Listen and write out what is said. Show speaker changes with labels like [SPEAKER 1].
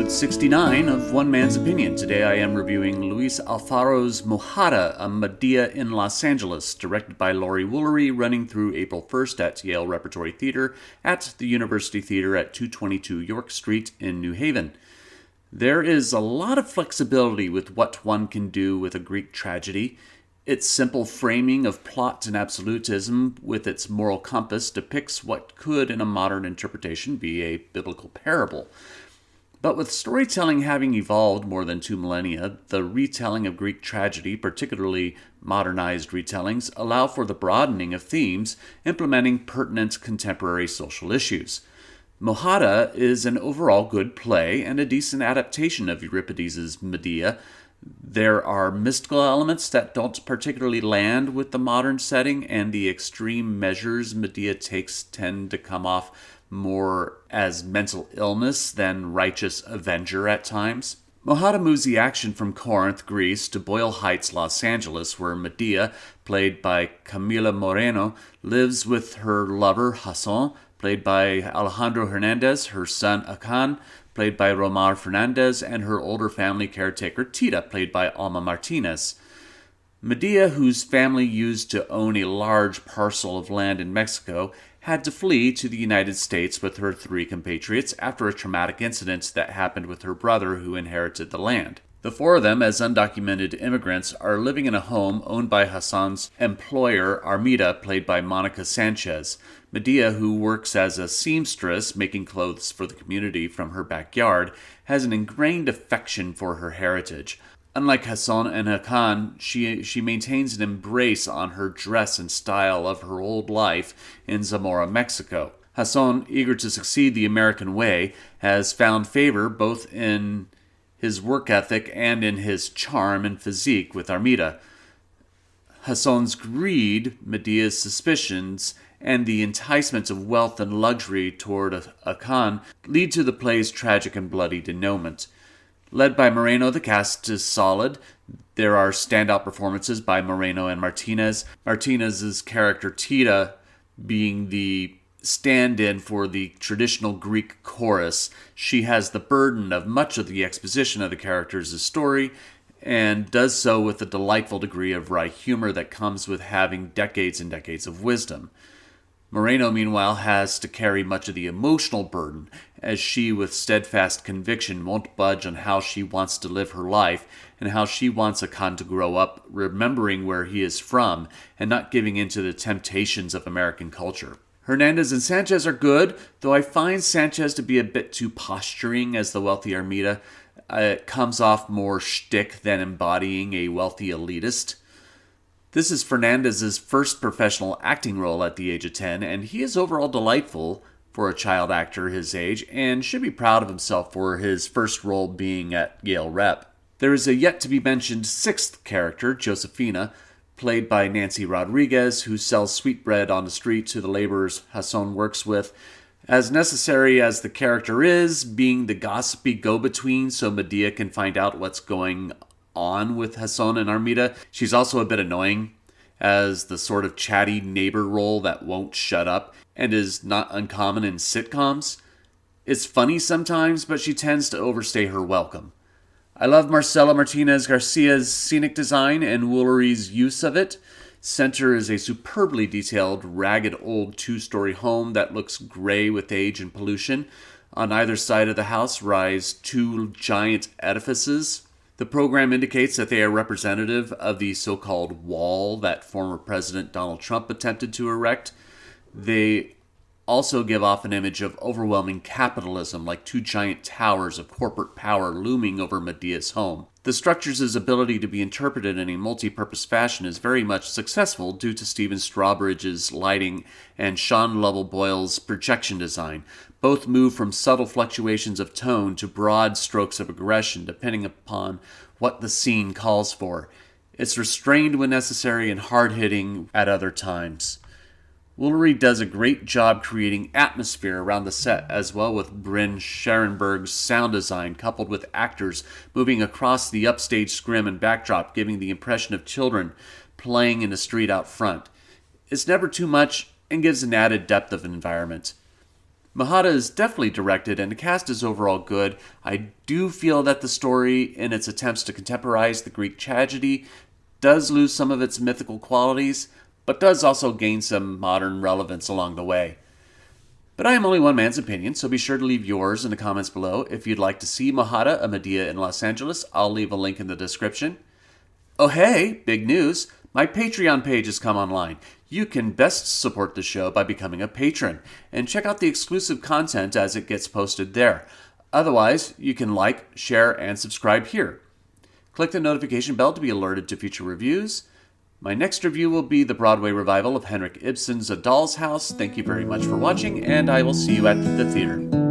[SPEAKER 1] episode 69 of One Man's Opinion. Today I am reviewing Luis Alfaro's Mojada, a Medea in Los Angeles, directed by Laurie Woolery, running through April 1st at Yale Repertory Theater at the University Theater at 222 York Street in New Haven. There is a lot of flexibility with what one can do with a Greek tragedy. Its simple framing of plot and absolutism with its moral compass depicts what could, in a modern interpretation, be a biblical parable. But with storytelling having evolved more than 2 millennia, the retelling of Greek tragedy, particularly modernized retellings, allow for the broadening of themes, implementing pertinent contemporary social issues. Mojada is an overall good play and a decent adaptation of Euripides' Medea. There are mystical elements that don't particularly land with the modern setting, and the extreme measures Medea takes tend to come off more as mental illness than righteous avenger at times. Mojada moves the action from Corinth, Greece, to Boyle Heights, Los Angeles, where Medea, played by Camila Moreno, lives with her lover, Hassan, played by Alejandro Hernandez, her son, Akan, played by Romar Fernandez, and her older family caretaker, Tita, played by Alma Martinez. Medea, whose family used to own a large parcel of land in Mexico, had to flee to the United States with her 3 compatriots after a traumatic incident that happened with her brother who inherited the land. The 4 of them, as undocumented immigrants, are living in a home owned by Hassan's employer, Armida, played by Monica Sanchez. Medea, who works as a seamstress making clothes for the community from her backyard, has an ingrained affection for her heritage. Unlike Hassan and Hakan, she maintains an embrace on her dress and style of her old life in Zamora, Mexico. Hassan, eager to succeed the American way, has found favor both in his work ethic and in his charm and physique with Armida. Hassan's greed, Medea's suspicions, and the enticements of wealth and luxury toward Akan lead to the play's tragic and bloody denouement. Led by Moreno, the cast is solid. There are standout performances by Moreno and Martinez. Martinez's character Tita being the stand-in for the traditional Greek chorus. She has the burden of much of the exposition of the characters' story, and does so with a delightful degree of wry humor that comes with having decades and decades of wisdom. Moreno, meanwhile, has to carry much of the emotional burden, as she, with steadfast conviction, won't budge on how she wants to live her life, and how she wants Akan to grow up, remembering where he is from, and not giving in to the temptations of American culture. Hernandez and Sanchez are good, though I find Sanchez to be a bit too posturing as the wealthy Armida. It comes off more shtick than embodying a wealthy elitist. This is Fernandez's first professional acting role at the age of 10, and he is overall delightful for a child actor his age, and should be proud of himself for his first role being at Yale Rep. There is a yet-to-be-mentioned 6th character, Josefina, played by Nancy Rodriguez, who sells sweetbread on the street to the laborers Hassan works with. As necessary as the character is, being the gossipy go-between so Medea can find out what's going on with Hassan and Armida, she's also a bit annoying as the sort of chatty neighbor role that won't shut up and is not uncommon in sitcoms. It's funny sometimes, but she tends to overstay her welcome. I love Marcela Martinez Garcia's scenic design and Woolery's use of it. Center is a superbly detailed, ragged old 2-story home that looks gray with age and pollution. On either side of the house rise 2 giant edifices. The program indicates that they are representative of the so-called wall that former President Donald Trump attempted to erect. They also give off an image of overwhelming capitalism, like 2 giant towers of corporate power looming over Medea's home. The structure's ability to be interpreted in a multi-purpose fashion is very much successful due to Stephen Strawbridge's lighting and Shawn Lovell-Boyle's projection design. Both move from subtle fluctuations of tone to broad strokes of aggression, depending upon what the scene calls for. It's restrained when necessary and hard-hitting at other times. Woolery does a great job creating atmosphere around the set, as well with Bryn Scharenberg's sound design, coupled with actors moving across the upstage scrim and backdrop, giving the impression of children playing in the street out front. It's never too much and gives an added depth of environment. Mojada is definitely directed, and the cast is overall good. I do feel that the story, in its attempts to contemporize the Greek tragedy, does lose some of its mythical qualities, but does also gain some modern relevance along the way. But I am only one man's opinion, so be sure to leave yours in the comments below. If you'd like to see Mojada, a Medea in Los Angeles, I'll leave a link in the description. Oh hey, big news! My Patreon page has come online. You can best support the show by becoming a patron, and check out the exclusive content as it gets posted there. Otherwise, you can like, share, and subscribe here. Click the notification bell to be alerted to future reviews. My next review will be the Broadway revival of Henrik Ibsen's A Doll's House. Thank you very much for watching, and I will see you at the theater.